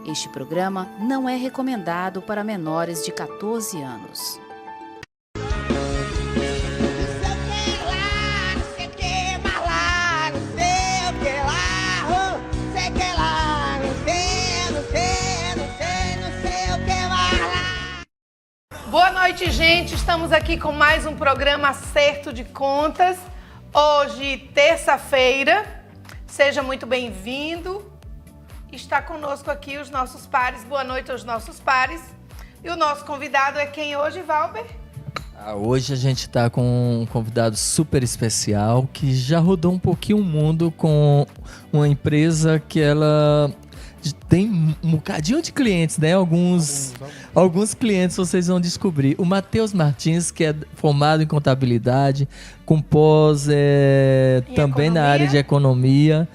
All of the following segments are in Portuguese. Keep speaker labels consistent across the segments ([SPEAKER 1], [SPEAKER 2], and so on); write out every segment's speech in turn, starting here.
[SPEAKER 1] Este programa não é recomendado para menores de 14 anos.
[SPEAKER 2] Boa noite, gente. Estamos aqui com mais um programa Acerto de Contas. Hoje, terça-feira. Seja muito bem-vindo. Está conosco aqui os nossos pares. Boa noite aos nossos pares. E o nosso convidado é quem hoje, Valber?
[SPEAKER 3] Hoje a gente está com um convidado super especial que já rodou um pouquinho o mundo com uma empresa que ela tem um bocadinho de clientes, né? Alguns clientes vocês vão descobrir. O Matheus Martins, que é formado em contabilidade, com pós também
[SPEAKER 2] economia?
[SPEAKER 3] Na área de economia,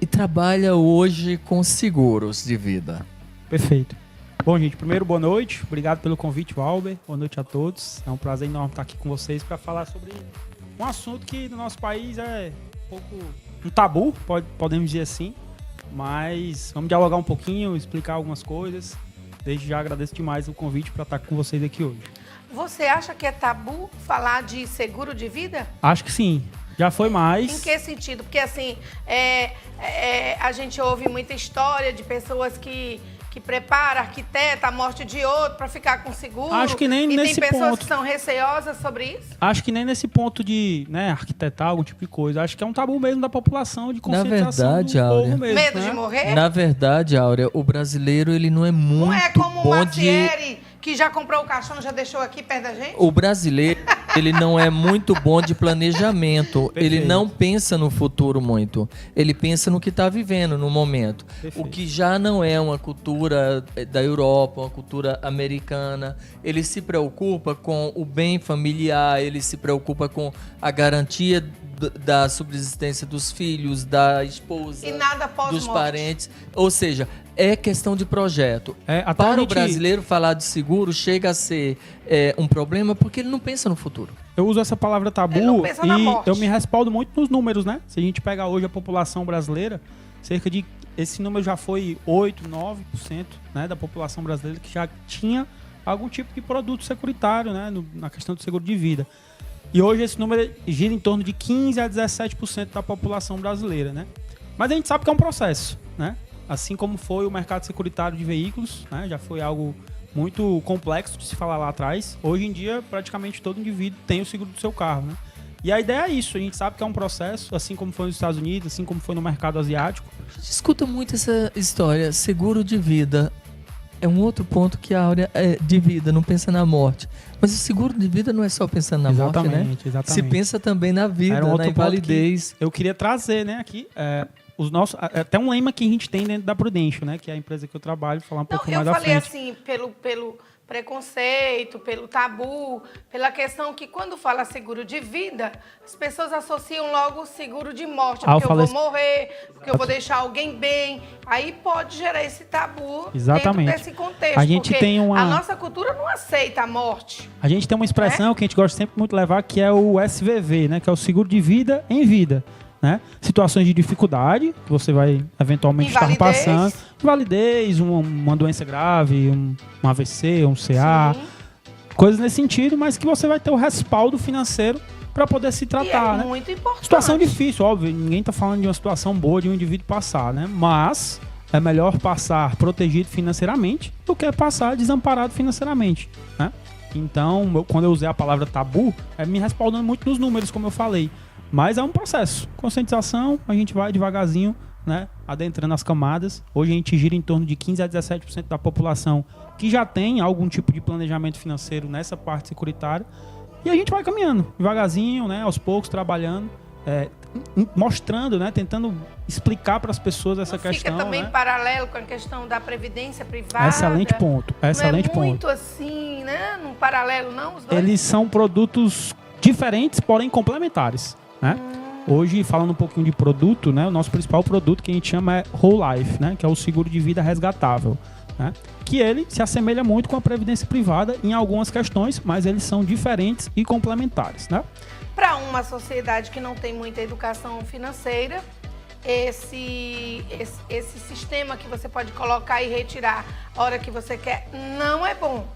[SPEAKER 3] e trabalha hoje com seguros de vida.
[SPEAKER 4] Perfeito. Bom, gente, primeiro, boa noite. Obrigado pelo convite, Valber. Boa noite a todos. É um prazer enorme estar aqui com vocês para falar sobre um assunto que no nosso país é um pouco um tabu, podemos dizer assim. Mas vamos dialogar um pouquinho, explicar algumas coisas. Desde já agradeço demais o convite para estar com vocês aqui hoje.
[SPEAKER 2] Você acha que é tabu falar de seguro de vida?
[SPEAKER 4] Acho que sim. Já foi mais.
[SPEAKER 2] Em que sentido? Porque assim, a gente ouve muita história de pessoas que prepara, arquiteta, a morte de outro para ficar com seguro.
[SPEAKER 4] Acho que nem nesse ponto.
[SPEAKER 2] E tem pessoas que são receosas sobre isso?
[SPEAKER 4] Acho que nem nesse ponto de, arquitetar algum tipo de coisa. Acho que é um tabu mesmo da população, de conscientização.
[SPEAKER 3] Na verdade, Áurea,
[SPEAKER 4] mesmo,
[SPEAKER 2] medo de morrer?
[SPEAKER 3] Na verdade, Áurea, o brasileiro ele não é muito
[SPEAKER 2] não é como
[SPEAKER 3] bom
[SPEAKER 2] o Macieri, que já comprou o caixão, já deixou aqui perto da gente?
[SPEAKER 3] O brasileiro, ele não é muito bom de planejamento.
[SPEAKER 4] Perfeito.
[SPEAKER 3] Ele não pensa no futuro muito. Ele pensa no que está vivendo no momento.
[SPEAKER 4] Perfeito.
[SPEAKER 3] O que já não é uma cultura da Europa, uma cultura americana. Ele se preocupa com o bem familiar, ele se preocupa com a garantia da subsistência dos filhos, da esposa,
[SPEAKER 2] e nada
[SPEAKER 3] dos parentes. Ou seja, é questão de projeto. Para o brasileiro, falar de seguro chega a ser um problema porque ele não pensa no futuro.
[SPEAKER 4] Eu uso essa palavra tabu
[SPEAKER 2] e
[SPEAKER 4] eu me respaldo muito nos números, né? Se a gente pegar hoje a população brasileira, cerca de... Esse número já foi 8, 9%, né, da população brasileira que já tinha algum tipo de produto securitário, né, na questão do seguro de vida. E hoje esse número gira em torno de 15% a 17% da população brasileira, né? Mas a gente sabe que é um processo, né? Assim como foi o mercado securitário de veículos, né? Já foi algo muito complexo de se falar lá atrás. Hoje em dia, praticamente todo indivíduo tem o seguro do seu carro, né? E a ideia é isso, a gente sabe que é um processo, assim como foi nos Estados Unidos, assim como foi no mercado asiático.
[SPEAKER 3] A gente escuta muito essa história, seguro de vida. É um outro ponto que a Áurea de vida, não pensa na morte. Mas o seguro de vida não é só pensando na morte, né?
[SPEAKER 4] Exatamente.
[SPEAKER 3] Se pensa também na vida, na invalidez.
[SPEAKER 4] Eu queria trazer, né, aqui, até um lema que a gente tem dentro da Prudential, né, que é a empresa que eu trabalho, falar um pouco mais à frente.
[SPEAKER 2] Eu falei assim, pelo preconceito, pelo tabu, pela questão que quando fala seguro de vida, as pessoas associam logo o seguro de morte, porque eu vou morrer, porque eu vou deixar alguém bem. Aí pode gerar esse tabu dentro desse contexto,
[SPEAKER 4] a gente tem
[SPEAKER 2] a nossa cultura não aceita a morte.
[SPEAKER 4] A gente tem uma expressão que a gente gosta sempre muito de levar, que é o SVV, né, que é o seguro de vida em vida. Né? Situações de dificuldade que você vai eventualmente estar passando, invalidez, uma doença grave, um AVC, um CA, sim, coisas nesse sentido, mas que você vai ter o respaldo financeiro para poder se tratar.
[SPEAKER 2] E é muito importante.
[SPEAKER 4] Situação difícil, óbvio, ninguém está falando de uma situação boa de um indivíduo passar, né? Mas é melhor passar protegido financeiramente do que passar desamparado financeiramente, né? Então, quando eu usei a palavra tabu, é me respaldando muito nos números, como eu falei. Mas é um processo. Conscientização, a gente vai devagarzinho, né, adentrando as camadas. Hoje a gente gira em torno de 15% a 17% da população que já tem algum tipo de planejamento financeiro nessa parte securitária. E a gente vai caminhando, devagarzinho, né, aos poucos, trabalhando, mostrando, né, tentando explicar para as pessoas essa questão.
[SPEAKER 2] Fica também,
[SPEAKER 4] né,
[SPEAKER 2] paralelo com a questão da previdência privada.
[SPEAKER 4] Excelente ponto. Excelente ponto.
[SPEAKER 2] Não é muito assim, né, num paralelo, não? Os dois?
[SPEAKER 4] Eles são produtos diferentes, porém complementares. Né? Hoje, falando um pouquinho de produto, né, o nosso principal produto que a gente chama é Whole Life, né, que é o seguro de vida resgatável. né? Que ele se assemelha muito com a previdência privada em algumas questões, mas eles são diferentes e complementares, né?
[SPEAKER 2] Para uma sociedade que não tem muita educação financeira, esse sistema que você pode colocar e retirar a hora que você quer não é bom.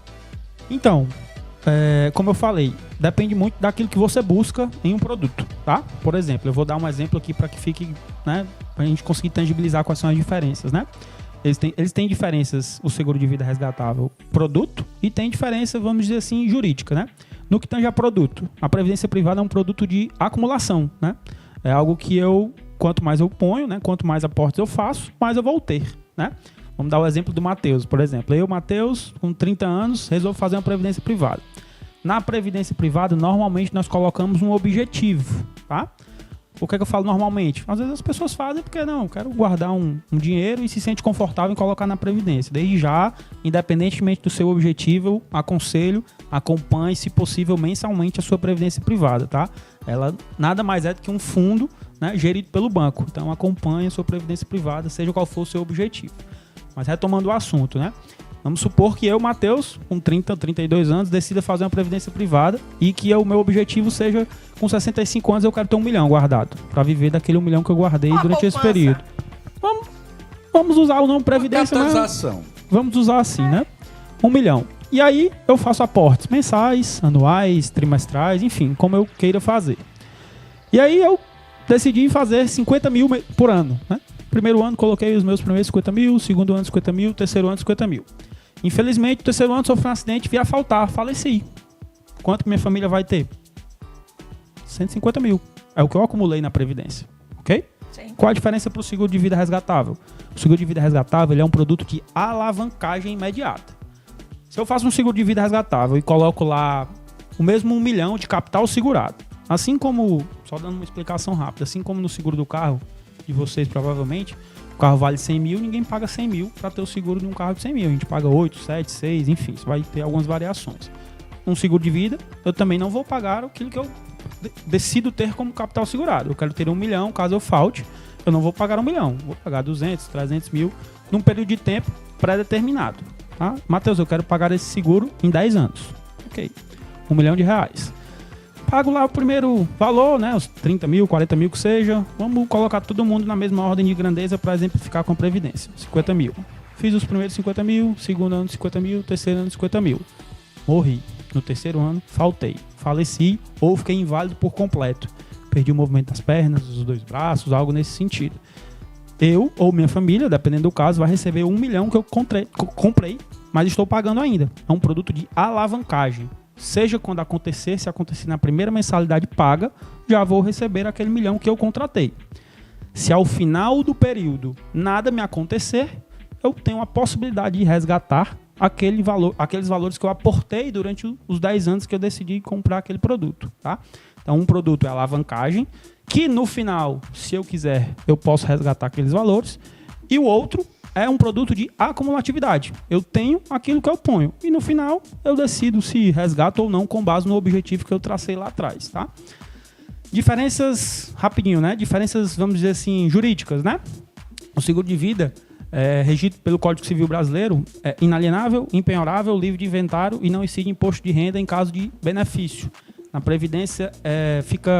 [SPEAKER 4] Então, como eu falei, depende muito daquilo que você busca em um produto, tá? Por exemplo, eu vou dar um exemplo aqui para que fique, né, para a gente conseguir tangibilizar quais são as diferenças, né? Eles têm diferenças, o seguro de vida resgatável produto, e tem diferença, vamos dizer assim, jurídica, né? No que tange a produto, a previdência privada é um produto de acumulação, né? É algo que quanto mais eu ponho, né? Quanto mais aportes eu faço, mais eu vou ter, né? Vamos dar o exemplo do Matheus, por exemplo. Eu, Matheus, com 30 anos, resolvo fazer uma previdência privada. Na previdência privada, normalmente nós colocamos um objetivo, tá? Por que eu falo normalmente? Às vezes as pessoas fazem porque não, quero guardar um dinheiro e se sente confortável em colocar na previdência. Desde já, independentemente do seu objetivo, eu aconselho, acompanhe, se possível, mensalmente a sua previdência privada, tá? Ela nada mais é do que um fundo, né, gerido pelo banco. Então acompanhe a sua previdência privada, seja qual for o seu objetivo. Mas retomando o assunto, né? Vamos supor que eu, Matheus, com 30, 32 anos, decida fazer uma previdência privada e que o meu objetivo seja, com 65 anos, eu quero ter 1 milhão guardado, para viver daquele 1 milhão que eu guardei durante esse período. Vamos usar o nome previdência, né? Vamos usar assim, né? 1 milhão. E aí eu faço aportes mensais, anuais, trimestrais, enfim, como eu queira fazer. E aí eu decidi fazer 50 mil por ano, né? Primeiro ano coloquei os meus primeiros 50 mil, segundo ano 50 mil, terceiro ano 50 mil. Infelizmente, no terceiro ano sofri um acidente, vi a faltar, faleci. Quanto que minha família vai ter? 150 mil. É o que eu acumulei na Previdência, ok? Sim. Qual a diferença para o seguro de vida resgatável? O seguro de vida resgatável ele é um produto de alavancagem imediata. Se eu faço um seguro de vida resgatável e coloco lá o mesmo 1 milhão de capital segurado, assim como, só dando uma explicação rápida, assim como no seguro do carro, de vocês provavelmente, o carro vale 100 mil, ninguém paga 100 mil para ter o seguro de um carro de 100 mil. A gente paga 8, 7, 6, enfim, isso vai ter algumas variações. Um seguro de vida, eu também não vou pagar aquilo que eu decido ter como capital segurado. Eu quero ter 1 milhão, caso eu falte, eu não vou pagar 1 milhão. Vou pagar 200, 300 mil num período de tempo pré-determinado. Tá? Matheus, eu quero pagar esse seguro em 10 anos. Ok, 1 milhão de reais. Pago lá o primeiro valor, né? Os 30 mil, 40 mil que seja. Vamos colocar todo mundo na mesma ordem de grandeza para exemplificar com a Previdência. 50 mil. Fiz os primeiros 50 mil, segundo ano 50 mil, terceiro ano 50 mil. Morri. No terceiro ano, faltei. Faleci ou fiquei inválido por completo. Perdi o movimento das pernas, os 2 braços, algo nesse sentido. Eu ou minha família, dependendo do caso, vai receber 1 milhão que eu comprei, mas estou pagando ainda. É um produto de alavancagem. Seja quando acontecer, se acontecer na primeira mensalidade paga, já vou receber aquele 1 milhão que eu contratei. Se ao final do período nada me acontecer, eu tenho a possibilidade de resgatar aqueles valores que eu aportei durante os 10 anos que eu decidi comprar aquele produto. Tá? Então, um produto é alavancagem, que no final, se eu quiser, eu posso resgatar aqueles valores. E o outro é um produto de acumulatividade. Eu tenho aquilo que eu ponho. E no final, eu decido se resgato ou não com base no objetivo que eu tracei lá atrás, tá? Diferenças, rapidinho, né? Diferenças, vamos dizer assim, jurídicas, né? O seguro de vida é regido pelo Código Civil Brasileiro, é inalienável, impenhorável, livre de inventário e não incide imposto de renda em caso de benefício. Na Previdência,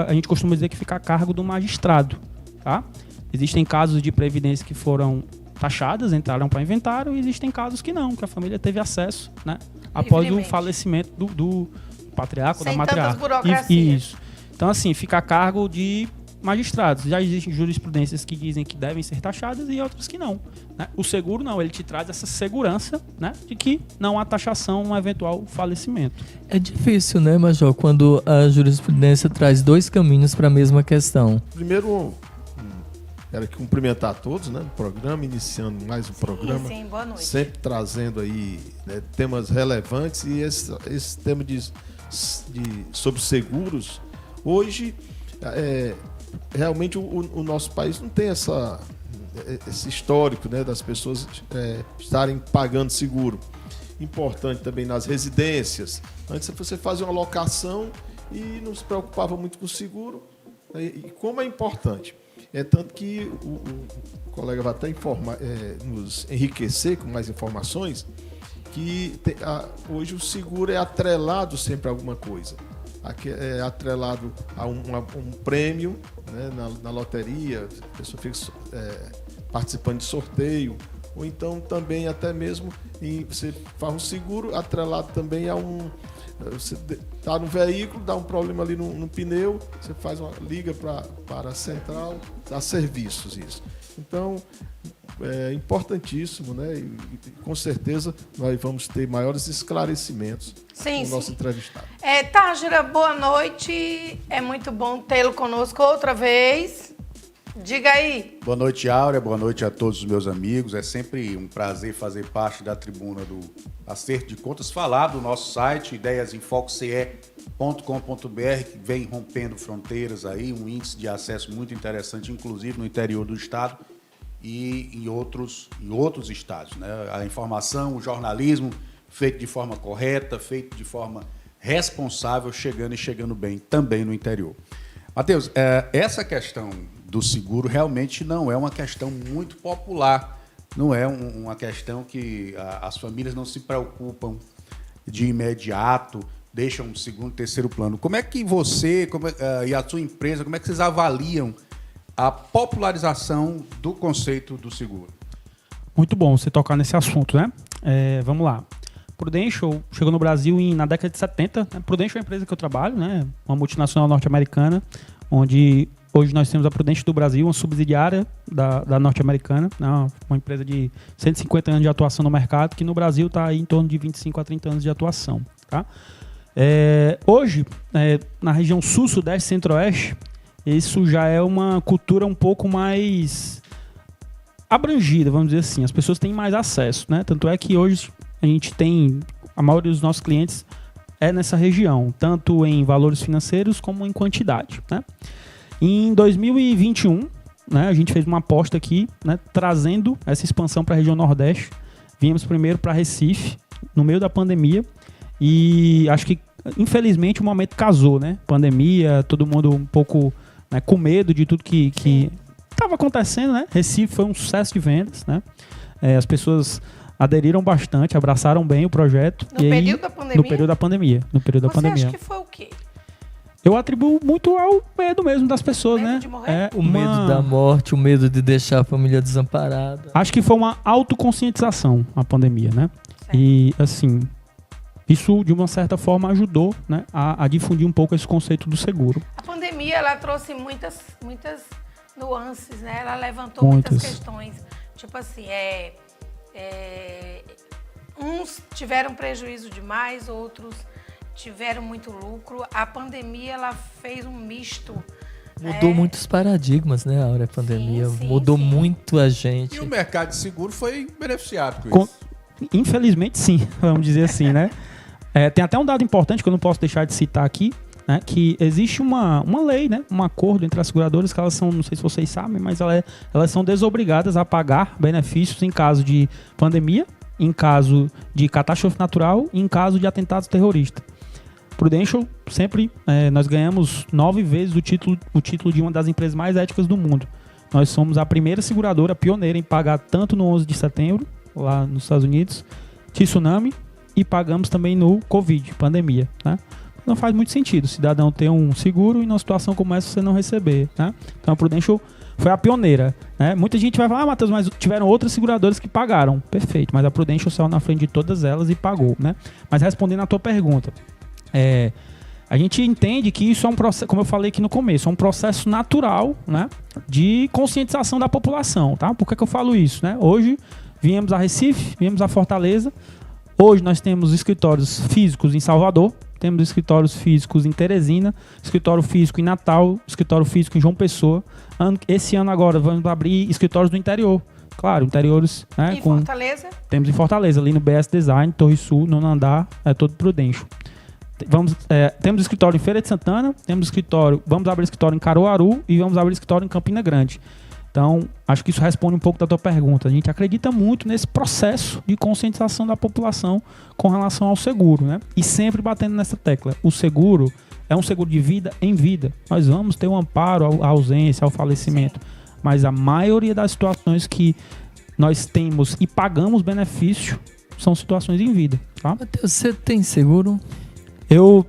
[SPEAKER 4] a gente costuma dizer que fica a cargo do magistrado, tá? Existem casos de Previdência que foram taxadas, entraram para inventário, e existem casos que não, que a família teve acesso, né, após o falecimento do patriarca, da matriarca. Isso. Então, assim, fica a cargo de magistrados. Já existem jurisprudências que dizem que devem ser taxadas e outras que não. Né? O seguro não, ele te traz essa segurança, né, de que não há taxação um eventual falecimento.
[SPEAKER 3] É difícil, né, Major, quando a jurisprudência traz 2 caminhos para a mesma questão.
[SPEAKER 5] Primeiro, quero cumprimentar a todos, né, no programa, iniciando mais um programa.
[SPEAKER 2] Sim, boa noite.
[SPEAKER 5] Sempre trazendo aí, né, temas relevantes, e esse tema sobre seguros, hoje, realmente o nosso país não tem esse histórico, né, das pessoas estarem pagando seguro. Importante também nas residências. Antes você fazia uma locação e não se preocupava muito com o seguro. E como é importante. É tanto que o colega vai até nos enriquecer com mais informações, que hoje o seguro é atrelado sempre a alguma coisa. É atrelado a um prêmio, né, na loteria, a pessoa fica participando de sorteio, ou então também até mesmo você faz um seguro atrelado também a você está no veículo, dá um problema ali no pneu, você liga para a central, dá serviços isso. Então, é importantíssimo, né? E com certeza nós vamos ter maiores esclarecimentos com o nosso entrevistado.
[SPEAKER 2] Tágira, boa noite. É muito bom tê-lo conosco outra vez. Diga aí.
[SPEAKER 6] Boa noite, Áurea. Boa noite a todos os meus amigos. É sempre um prazer fazer parte da tribuna do Acerto de Contas, falar do nosso site, ideiasemfoque.com.br, que vem rompendo fronteiras aí, um índice de acesso muito interessante, inclusive no interior do estado e em outros estados, né? A informação, o jornalismo feito de forma correta, feito de forma responsável, chegando bem também no interior. Matheus, essa questão do seguro realmente não é uma questão muito popular, não é uma questão que as famílias não se preocupam de imediato, deixam um segundo, terceiro plano. Como é que você e a sua empresa, como é que vocês avaliam a popularização do conceito do seguro?
[SPEAKER 4] Muito bom você tocar nesse assunto, né? Vamos lá. Prudential chegou no Brasil na década de 70. Prudential é a empresa que eu trabalho, né? Uma multinacional norte-americana, onde hoje nós temos a Prudential do Brasil, uma subsidiária da norte-americana, né? Uma empresa de 150 anos de atuação no mercado, que no Brasil está aí em torno de 25 a 30 anos de atuação. Tá? Hoje, na região sul, sudeste, centro-oeste, isso já é uma cultura um pouco mais abrangida, vamos dizer assim. As pessoas têm mais acesso, né? Tanto é que hoje a gente tem, a maioria dos nossos clientes nessa região, tanto em valores financeiros como em quantidade, né? Em 2021, né, a gente fez uma aposta aqui, né, trazendo essa expansão para a região Nordeste. Viemos primeiro para Recife, no meio da pandemia, e acho que, infelizmente, o momento casou, né? Pandemia, todo mundo um pouco, né, com medo de tudo que estava acontecendo, né? Recife foi um sucesso de vendas, né? As pessoas aderiram bastante, abraçaram bem o projeto.
[SPEAKER 2] No período da pandemia?
[SPEAKER 4] No período da pandemia. Você
[SPEAKER 2] acha que foi o quê?
[SPEAKER 4] Eu atribuo muito ao medo mesmo das pessoas,
[SPEAKER 2] medo
[SPEAKER 4] né?
[SPEAKER 2] De morrer?
[SPEAKER 3] O medo da morte, o medo de deixar a família desamparada.
[SPEAKER 4] Acho que foi uma autoconscientização a pandemia, né? Certo. E, assim, isso de uma certa forma ajudou, né, a difundir um pouco esse conceito do seguro.
[SPEAKER 2] A pandemia, ela trouxe muitas nuances, né? Ela levantou muitas questões. Tipo assim, uns tiveram prejuízo demais, outros tiveram muito lucro. A pandemia, ela fez um misto.
[SPEAKER 3] Mudou muitos paradigmas, né, Áurea? A pandemia mudou muito a gente.
[SPEAKER 6] E o mercado de seguro foi beneficiado com isso?
[SPEAKER 4] Infelizmente, sim, vamos dizer assim, né? Tem até um dado importante que eu não posso deixar de citar aqui, né, que existe uma lei, né, um acordo entre as seguradoras que elas são, não sei se vocês sabem, mas elas são desobrigadas a pagar benefícios em caso de pandemia, em caso de catástrofe natural e em caso de atentados terroristas. Prudential, sempre, nós ganhamos 9 vezes o título de uma das empresas mais éticas do mundo. Nós somos a primeira seguradora pioneira em pagar tanto no 11 de setembro, lá nos Estados Unidos, tsunami, e pagamos também no Covid, pandemia, né? Não faz muito sentido o cidadão ter um seguro e numa situação como essa você não receber, né? Então a Prudential foi a pioneira, né? Muita gente vai falar, Matheus, mas tiveram outras seguradoras que pagaram. Perfeito, mas a Prudential saiu na frente de todas elas e pagou, né? Mas respondendo a tua pergunta, a gente entende que isso é um processo, como eu falei aqui no começo, é um processo natural, né, de conscientização da população, tá? Por que eu falo isso, né? Hoje viemos a Recife, viemos a Fortaleza. Hoje nós temos escritórios físicos em Salvador, temos escritórios físicos em Teresina, escritório físico em Natal, escritório físico em João Pessoa. Esse ano agora vamos abrir escritórios do interior. Claro, interiores, né?
[SPEAKER 2] E Fortaleza?
[SPEAKER 4] Temos em Fortaleza, ali no BS Design, Torre Sul, nono andar, todo Prudential. Temos escritório em Feira de Santana, vamos abrir escritório em Caruaru e vamos abrir escritório em Campina Grande. Então, acho que isso responde um pouco da tua pergunta. A gente acredita muito nesse processo de conscientização da população com relação ao seguro, né? E sempre batendo nessa tecla. O seguro é um seguro de vida em vida. Nós vamos ter um amparo à ausência, ao falecimento. mas a maioria das situações que nós temos e pagamos benefício são situações em vida, tá?
[SPEAKER 3] Matheus, você tem seguro?
[SPEAKER 4] Eu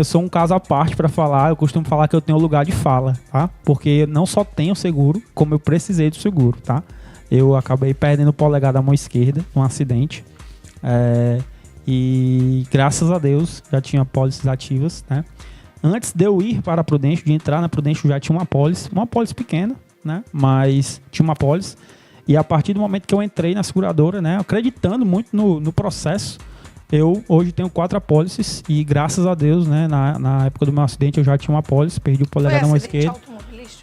[SPEAKER 4] sou um caso à parte para falar. Eu costumo falar que eu tenho lugar de fala, tá? Porque não só tenho seguro, como eu precisei do seguro, tá? Eu acabei perdendo o polegar da mão esquerda num acidente. E graças a Deus já tinha apólices ativas, né? Antes de eu ir para a Prudential, de entrar na Prudential, já tinha uma apólice pequena, né? Mas tinha uma apólice. E a partir do momento que eu entrei na seguradora, né, acreditando muito no processo, eu hoje tenho 4 apólices e graças a Deus, né, na época do meu acidente eu já tinha uma apólice, perdi o polegar da mão esquerda.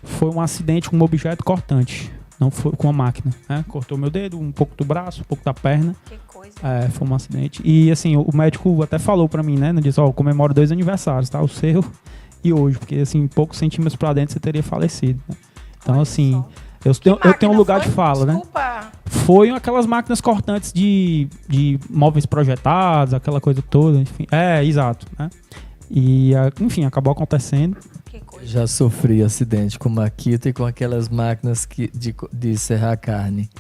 [SPEAKER 4] Foi um acidente com um objeto cortante, não foi com uma máquina, né? Cortou meu dedo, um pouco do braço, um pouco da perna.
[SPEAKER 2] Que coisa.
[SPEAKER 4] Foi um acidente. E assim, o médico até falou pra mim, né, disse, eu comemoro 2 aniversários, tá? O seu e hoje, porque assim, poucos centímetros pra dentro você teria falecido, né? Então assim... Eu tenho um lugar de fala,
[SPEAKER 2] Desculpa.
[SPEAKER 4] né? Foi aquelas máquinas cortantes de móveis projetados, aquela coisa toda, enfim. Exato, né? E, enfim, acabou acontecendo.
[SPEAKER 2] Que coisa.
[SPEAKER 3] Já sofri acidente com Makita e com aquelas máquinas de serrar carne.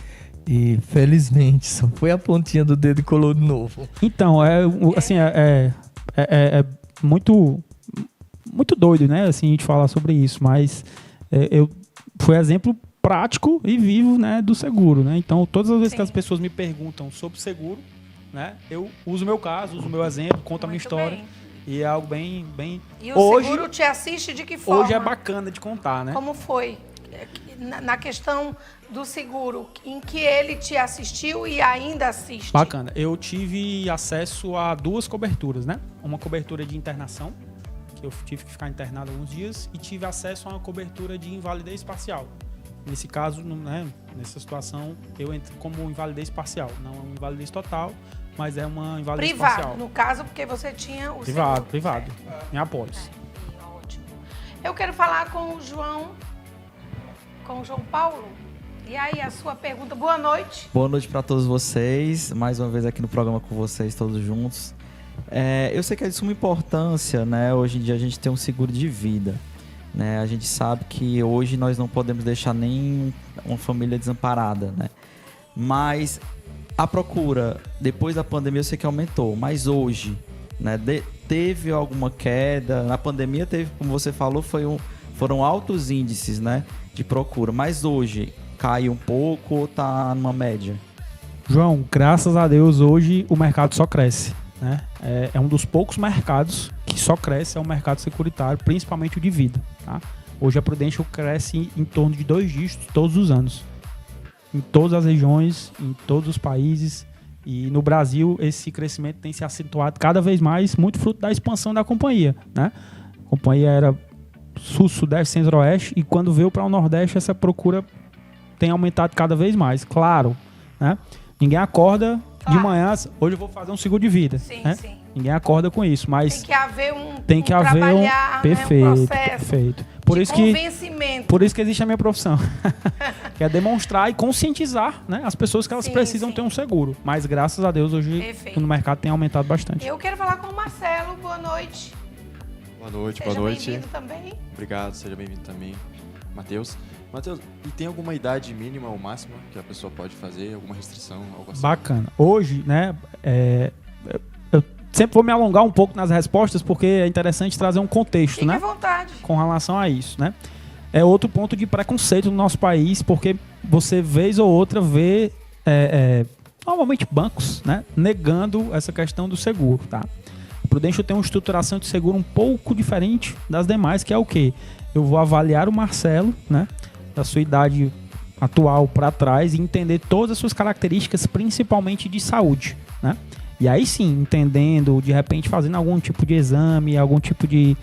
[SPEAKER 3] E, felizmente, só foi a pontinha do dedo e colou de novo.
[SPEAKER 4] Então, é muito, muito doido, né? Assim, a gente falar sobre isso, mas foi exemplo prático e vivo, né, do seguro, né? Então, todas as vezes que as pessoas me perguntam sobre seguro, né, eu uso o meu caso, uso o meu exemplo, conto a minha história.
[SPEAKER 2] Bem.
[SPEAKER 4] E é algo bem...
[SPEAKER 2] E o seguro te assiste de que forma?
[SPEAKER 4] Hoje é bacana de contar, né?
[SPEAKER 2] Como foi? Na questão do seguro, em que ele te assistiu e ainda assiste?
[SPEAKER 4] Bacana. Eu tive acesso a 2 coberturas, né? Uma cobertura de internação, que eu tive que ficar internado alguns dias, e tive acesso a uma cobertura de invalidez parcial. Nesse caso, né, nessa situação, eu entro como invalidez parcial. Não é uma invalidez total, mas é uma invalidez parcial.
[SPEAKER 2] Privado, no caso, porque você tinha o
[SPEAKER 4] Privado. Minha apólice.
[SPEAKER 2] Ótimo. Eu quero falar com o João Paulo. E aí, a sua pergunta. Boa noite.
[SPEAKER 7] Boa noite para todos vocês. Mais uma vez aqui no programa com vocês, todos juntos. Eu sei que é de suma importância, né? Hoje em dia a gente tem um seguro de vida. Né? A gente sabe que hoje nós não podemos deixar nem uma família desamparada, né? Mas a procura, depois da pandemia, eu sei que aumentou. Mas hoje, né, teve alguma queda? Na pandemia teve, como você falou, foram altos índices, né, de procura. Mas hoje caiu um pouco ou está numa média?
[SPEAKER 4] João, graças a Deus, hoje o mercado só cresce, né? É um dos poucos mercados que só cresce, é o mercado securitário, principalmente o de vida, tá? Hoje a Prudential cresce em torno de 2 dígitos todos os anos. Em todas as regiões, em todos os países. E no Brasil, esse crescimento tem se acentuado cada vez mais, muito fruto da expansão da companhia, né? A companhia era Sul, Sudeste, Centro-Oeste, e quando veio para o Nordeste, essa procura tem aumentado cada vez mais, claro, né? Ninguém acorda de manhã, hoje eu vou fazer um seguro de vida,
[SPEAKER 2] Sim,
[SPEAKER 4] né?
[SPEAKER 2] sim.
[SPEAKER 4] Ninguém acorda com isso, mas
[SPEAKER 2] Tem que haver trabalhar,
[SPEAKER 4] perfeito,
[SPEAKER 2] né, um processo
[SPEAKER 4] perfeito.
[SPEAKER 2] convencimento.
[SPEAKER 4] Por isso que existe a minha profissão. Que é demonstrar e conscientizar, né, as pessoas que elas precisam ter um seguro. Mas graças a Deus hoje no mercado tem aumentado bastante.
[SPEAKER 2] Eu quero falar com o Marcelo. Boa noite.
[SPEAKER 8] Boa noite,
[SPEAKER 2] Seja
[SPEAKER 8] boa noite.
[SPEAKER 2] bem-vindo também.
[SPEAKER 8] Obrigado, seja bem-vindo também, Matheus. Matheus, e tem alguma idade mínima ou máxima que a pessoa pode fazer? Alguma restrição, algo assim?
[SPEAKER 4] Bacana. Hoje, né, eu sempre vou me alongar um pouco nas respostas porque é interessante trazer um contexto,
[SPEAKER 2] Fique
[SPEAKER 4] né?
[SPEAKER 2] à vontade.
[SPEAKER 4] Com relação a isso, né? É outro ponto de preconceito no nosso país, porque você, vez ou outra, vê normalmente bancos, né, negando essa questão do seguro, tá? A Prudential tem uma estruturação de seguro um pouco diferente das demais, que é o quê? Eu vou avaliar o Marcelo, né, da sua idade atual para trás e entender todas as suas características, principalmente de saúde, né? E aí sim, entendendo, de repente fazendo algum tipo de exame, algum tipo de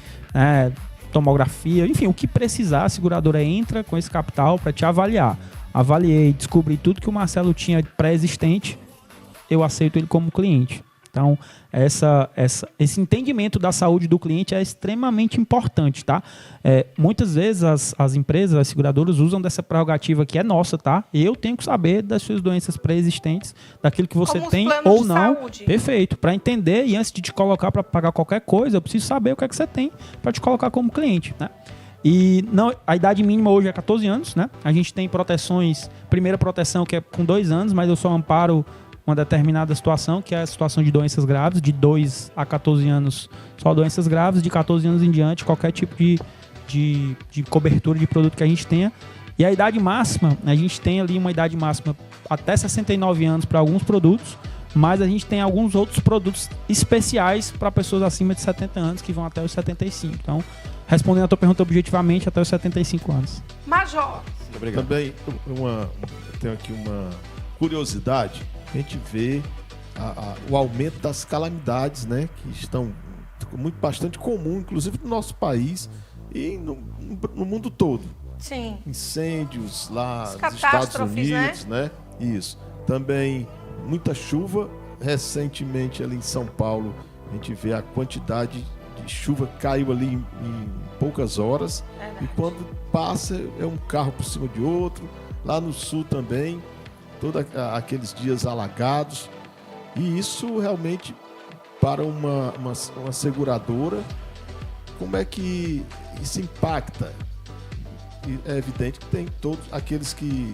[SPEAKER 4] tomografia, enfim, o que precisar, a seguradora entra com esse capital para te avaliar. Avaliei, descobri tudo que o Marcelo tinha pré-existente, eu aceito ele como cliente. Então, esse entendimento da saúde do cliente é extremamente importante, tá? Muitas vezes as empresas, as seguradoras usam dessa prerrogativa que é nossa, tá? Eu tenho que saber das suas doenças pré-existentes, daquilo que você
[SPEAKER 2] Como os
[SPEAKER 4] tem
[SPEAKER 2] planos
[SPEAKER 4] ou
[SPEAKER 2] de
[SPEAKER 4] não.
[SPEAKER 2] saúde.
[SPEAKER 4] Perfeito. Para entender e antes de te colocar para pagar qualquer coisa, eu preciso saber o que é que você tem para te colocar como cliente, né? E não, a idade mínima hoje é 14 anos, né? A gente tem proteções, primeira proteção que é com 2 anos, mas eu só amparo uma determinada situação, que é a situação de doenças graves, de 2 a 14 anos só doenças graves, de 14 anos em diante qualquer tipo de cobertura de produto que a gente tenha. E a idade máxima, a gente tem ali uma idade máxima até 69 anos para alguns produtos, mas a gente tem alguns outros produtos especiais para pessoas acima de 70 anos, que vão até os 75. Então, respondendo a tua pergunta objetivamente, até os 75 anos.
[SPEAKER 2] Major.
[SPEAKER 8] Muito obrigado.
[SPEAKER 5] Também eu tenho aqui uma curiosidade. A gente vê o aumento das calamidades, né? Que estão bastante comum, inclusive no nosso país e no mundo todo.
[SPEAKER 2] Sim.
[SPEAKER 5] Incêndios lá
[SPEAKER 2] As
[SPEAKER 5] nos Estados
[SPEAKER 2] catástrofes,
[SPEAKER 5] Unidos, né? Isso. Também muita chuva. Recentemente ali em São Paulo, a gente vê a quantidade de chuva caiu ali em poucas horas. E quando passa é um carro por cima de outro. Lá no sul também, todos aqueles dias alagados. E isso realmente, para uma seguradora, como é que isso impacta? E é evidente que tem todos aqueles que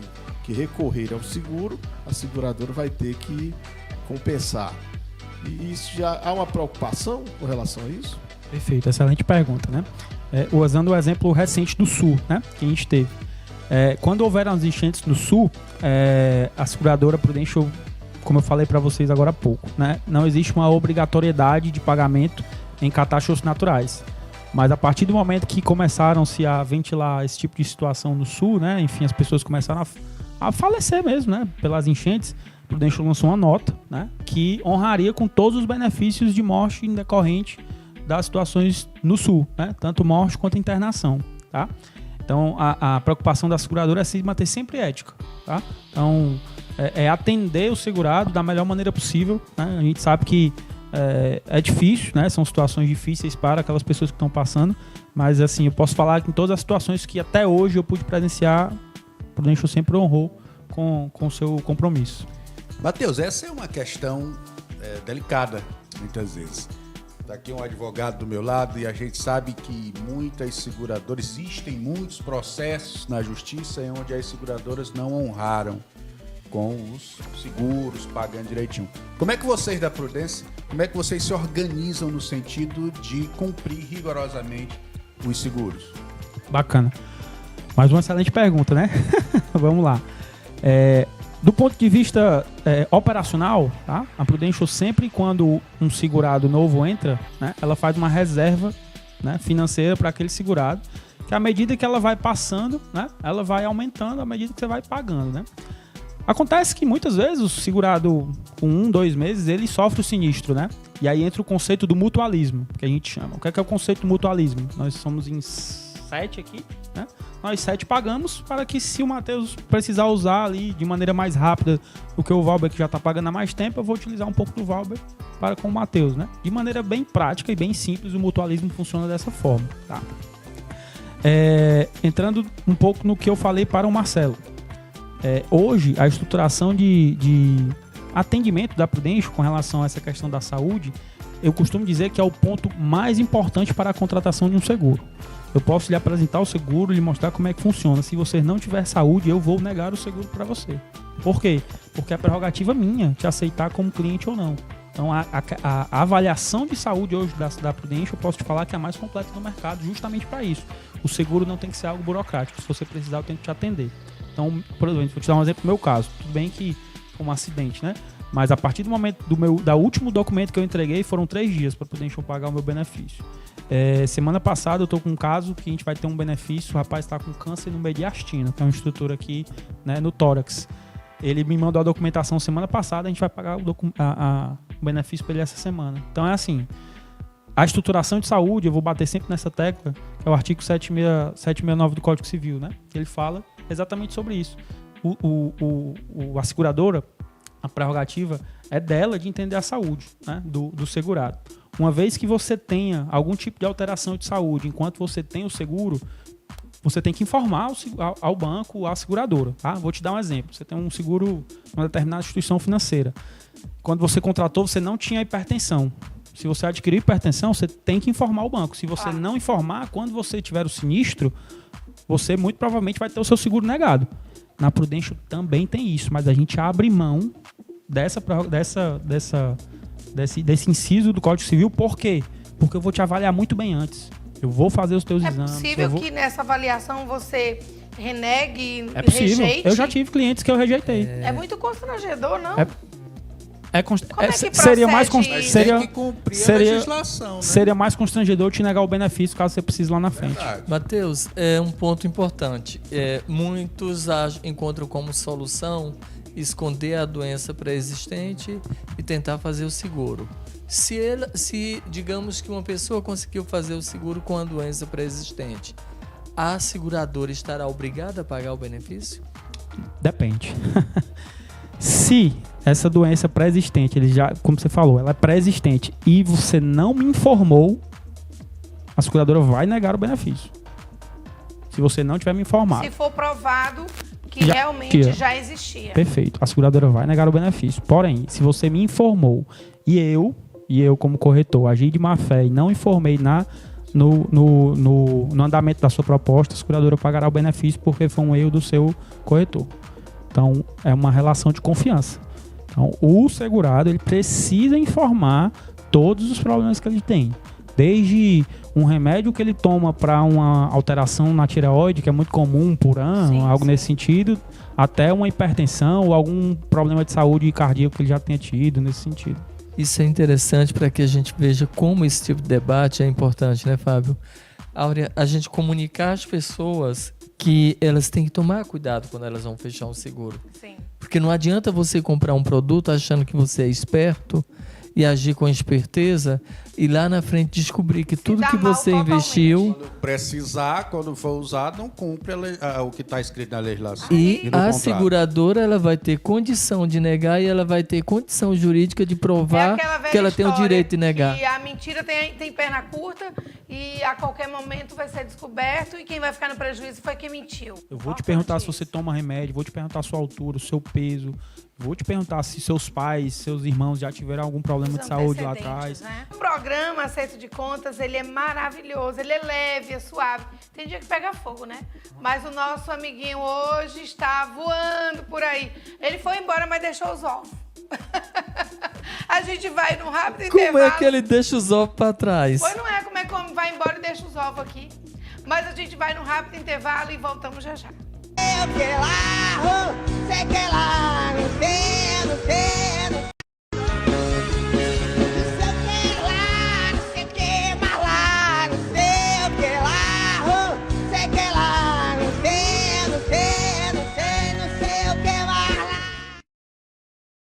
[SPEAKER 5] recorrerem ao seguro, a seguradora vai ter que compensar. E isso já há uma preocupação com relação a isso?
[SPEAKER 4] Perfeito, excelente pergunta, né? Usando o exemplo recente do Sul, né? Que a gente teve. Quando houveram as enchentes no Sul, a seguradora Prudential, como eu falei para vocês agora há pouco, né? Não existe uma obrigatoriedade de pagamento em catástrofes naturais. Mas a partir do momento que começaram-se a ventilar esse tipo de situação no Sul, né? Enfim, as pessoas começaram a falecer mesmo, né? Pelas enchentes, a Prudential lançou uma nota, né? Que honraria com todos os benefícios de morte decorrente das situações no Sul, né? Tanto morte quanto internação, tá? Então, a preocupação da seguradora é se manter sempre ética, tá? Então, é atender o segurado da melhor maneira possível, né? A gente sabe que é difícil, né? São situações difíceis para aquelas pessoas que estão passando, mas assim, eu posso falar que em todas as situações que até hoje eu pude presenciar, o Prudential sempre honrou com o seu compromisso.
[SPEAKER 6] Matheus, essa é uma questão delicada, muitas vezes. Está aqui um advogado do meu lado e a gente sabe que muitas seguradoras, existem muitos processos na justiça onde as seguradoras não honraram com os seguros, pagando direitinho. Como é que vocês da Prudência, como é que vocês se organizam no sentido de cumprir rigorosamente os seguros?
[SPEAKER 4] Bacana. Mais uma excelente pergunta, né? Vamos lá. Do ponto de vista operacional, tá? A Prudential sempre, quando um segurado novo entra, né, ela faz uma reserva, né, financeira para aquele segurado, que à medida que ela vai passando, né, ela vai aumentando à medida que você vai pagando, né? Acontece que muitas vezes o segurado, com 1, 2 meses, ele sofre o sinistro, né? E aí entra o conceito do mutualismo, que a gente chama. O que é o conceito do mutualismo? Nós somos em 7 aqui, né? Nós 7 pagamos para que, se o Matheus precisar usar ali de maneira mais rápida do que o Valber, que já está pagando há mais tempo, eu vou utilizar um pouco do Valber para com o Matheus, né? De maneira bem prática e bem simples, o mutualismo funciona dessa forma, tá? Entrando um pouco no que eu falei para o Marcelo. Hoje, a estruturação de atendimento da Prudential com relação a essa questão da saúde, eu costumo dizer que é o ponto mais importante para a contratação de um seguro. Eu posso lhe apresentar o seguro, lhe mostrar como é que funciona. Se você não tiver saúde, eu vou negar o seguro para você. Por quê? Porque é prerrogativa minha te aceitar como cliente ou não. Então, a avaliação de saúde hoje da Prudential, eu posso te falar que é a mais completa do mercado, justamente para isso. O seguro não tem que ser algo burocrático. Se você precisar, eu tenho que te atender. Então, por exemplo, vou te dar um exemplo do meu caso. Tudo bem que foi um acidente, né? Mas a partir do momento da último documento que eu entreguei, foram 3 dias para poder pagar o meu benefício. Semana passada eu estou com um caso que a gente vai ter um benefício. O rapaz está com câncer no mediastino, que é uma estrutura aqui, né, no tórax. Ele me mandou a documentação semana passada, a gente vai pagar o benefício para ele essa semana. Então é assim, a estruturação de saúde, eu vou bater sempre nessa tecla, que é o artigo 769 do Código Civil, né? Ele fala exatamente sobre isso. A seguradora, a prerrogativa é dela de entender a saúde, né, do segurado. Uma vez que você tenha algum tipo de alteração de saúde, enquanto você tem o seguro, você tem que informar ao banco, à seguradora. Tá? Vou te dar um exemplo. Você tem um seguro em uma determinada instituição financeira. Quando você contratou, você não tinha hipertensão. Se você adquiriu hipertensão, você tem que informar o banco. Se você não informar, quando você tiver o sinistro, você muito provavelmente vai ter o seu seguro negado. Na Prudential também tem isso, mas a gente abre mão desse inciso do Código Civil. Por quê? Porque eu vou te avaliar muito bem antes. Eu vou fazer os teus exames.
[SPEAKER 2] É possível que nessa avaliação você renegue,
[SPEAKER 4] É possível.
[SPEAKER 2] rejeite?
[SPEAKER 4] Eu já tive clientes que eu rejeitei.
[SPEAKER 2] É muito constrangedor, não?
[SPEAKER 4] Seria mais
[SPEAKER 2] procede?
[SPEAKER 4] seria,
[SPEAKER 6] Tem que cumprir a
[SPEAKER 4] seria,
[SPEAKER 6] legislação, né?
[SPEAKER 4] seria mais constrangedor te negar o benefício caso você precise lá na frente.
[SPEAKER 6] Verdade.
[SPEAKER 3] Matheus, é um ponto importante. Muitos encontram como solução esconder a doença pré-existente e tentar fazer o seguro. Se digamos que uma pessoa conseguiu fazer o seguro com a doença pré-existente, a seguradora estará obrigada a pagar o benefício?
[SPEAKER 4] Depende. Se essa doença pré-existente, como você falou, ela é pré-existente e você não me informou, a seguradora vai negar o benefício. Se você não tiver me informado.
[SPEAKER 2] Se for provado que realmente já existia.
[SPEAKER 4] Perfeito. A seguradora vai negar o benefício. Porém, se você me informou e eu como corretor, agi de má fé e não informei no andamento da sua proposta, a seguradora pagará o benefício porque foi um erro do seu corretor. Então, é uma relação de confiança. Então, o segurado ele precisa informar todos os problemas que ele tem. Desde um remédio que ele toma para uma alteração na tireoide, que é muito comum por ano, algo nesse sentido, até uma hipertensão ou algum problema de saúde cardíaco que ele já tenha tido nesse sentido.
[SPEAKER 3] Isso é interessante para que a gente veja como esse tipo de debate é importante, né, Fábio? Áurea, a gente comunicar às pessoas que elas têm que tomar cuidado quando elas vão fechar um seguro.
[SPEAKER 2] Sim.
[SPEAKER 3] Porque não adianta você comprar um produto achando que você é esperto e agir com esperteza e lá na frente descobrir que tudo que você investiu...
[SPEAKER 6] Quando precisar, quando for usado, não cumpre o que está escrito na legislação.
[SPEAKER 3] E a
[SPEAKER 6] contrato.
[SPEAKER 3] seguradora ela vai ter condição de negar e ela vai ter condição jurídica de provar que ela tem o direito de negar.
[SPEAKER 2] E a mentira tem perna curta e a qualquer momento vai ser descoberto e quem vai ficar no prejuízo foi quem mentiu.
[SPEAKER 4] Eu vou te perguntar se você toma remédio, vou te perguntar a sua altura, o seu peso, vou te perguntar se seus pais, seus irmãos já tiveram algum problema de saúde lá atrás.
[SPEAKER 2] Né? O programa Acerto de Contas, ele é maravilhoso, ele é leve, é suave. Tem dia que pega fogo, né? Mas o nosso amiguinho hoje está voando por aí. Ele foi embora, mas deixou os ovos. A gente vai num rápido intervalo.
[SPEAKER 3] Como é que ele deixa os ovos para trás?
[SPEAKER 2] Pois não é, como é que vai embora e deixa os ovos aqui. Mas a gente vai num rápido intervalo e voltamos já já.
[SPEAKER 9] Eu que lá, sei que lá, não sei.